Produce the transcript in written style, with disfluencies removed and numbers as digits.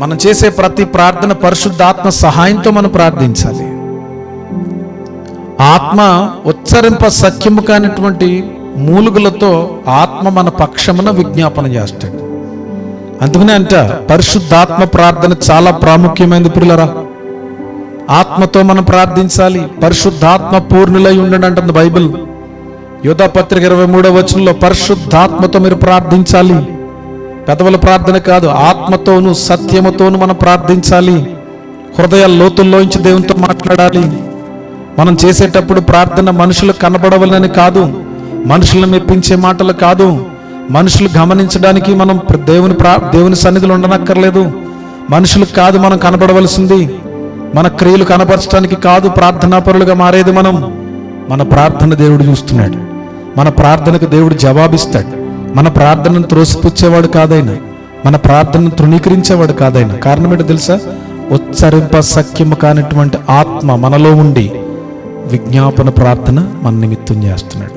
మనం చేసే ప్రతి ప్రార్థన పరిశుద్ధాత్మ సహాయంతో మనం ప్రార్థించాలి. ఆత్మ ఉచ్చరింప సఖ్యము కానిటువంటి మూలుగులతో ఆత్మ మన పక్షమున విజ్ఞాపన చేస్తాడు. అందుకనే అంట పరిశుద్ధాత్మ ప్రార్థన చాలా ప్రాముఖ్యమైనది ప్రియులారా. ఆత్మతో మనం ప్రార్థించాలి. పరిశుద్ధాత్మ పూర్ణులై ఉండండి అంటుంది బైబిల్. యోధా పత్రిక 23వ వచనంలో పరిశుద్ధాత్మతో మీరు ప్రార్థించాలి. పెదవుల ప్రార్థన కాదు, ఆత్మతోను సత్యముతోను మనం ప్రార్థించాలి. హృదయ లోతుల్లోంచి దేవునితో మాట్లాడాలి. మనం చేసేటప్పుడు ప్రార్థన మనుషులు కనబడవలని కాదు, మనుషులను మెప్పించే మాటలు కాదు, మనుషులు గమనించడానికి మనం దేవుని సన్నిధిలో ఉండనక్కర్లేదు. మనుషులకు కాదు మనం కనబడవలసింది, మన క్రియలు కనపరచడానికి కాదు ప్రార్థనాపరులుగా మారేది మనం. మన ప్రార్థన దేవుడు చూస్తున్నాడు. మన ప్రార్థనకు దేవుడు జవాబిస్తాడు. మన ప్రార్థనను త్రోసిపుచ్చేవాడు కాదైనా, మన ప్రార్థనను తృణీకరించేవాడు కాదైనా. కారణం ఏంటో తెలుసా? ఉచ్చరింప సఖ్యము కానిటువంటి ఆత్మ మనలో ఉండి విజ్ఞాపన ప్రార్థన మన నిమిత్తం చేస్తున్నాడు.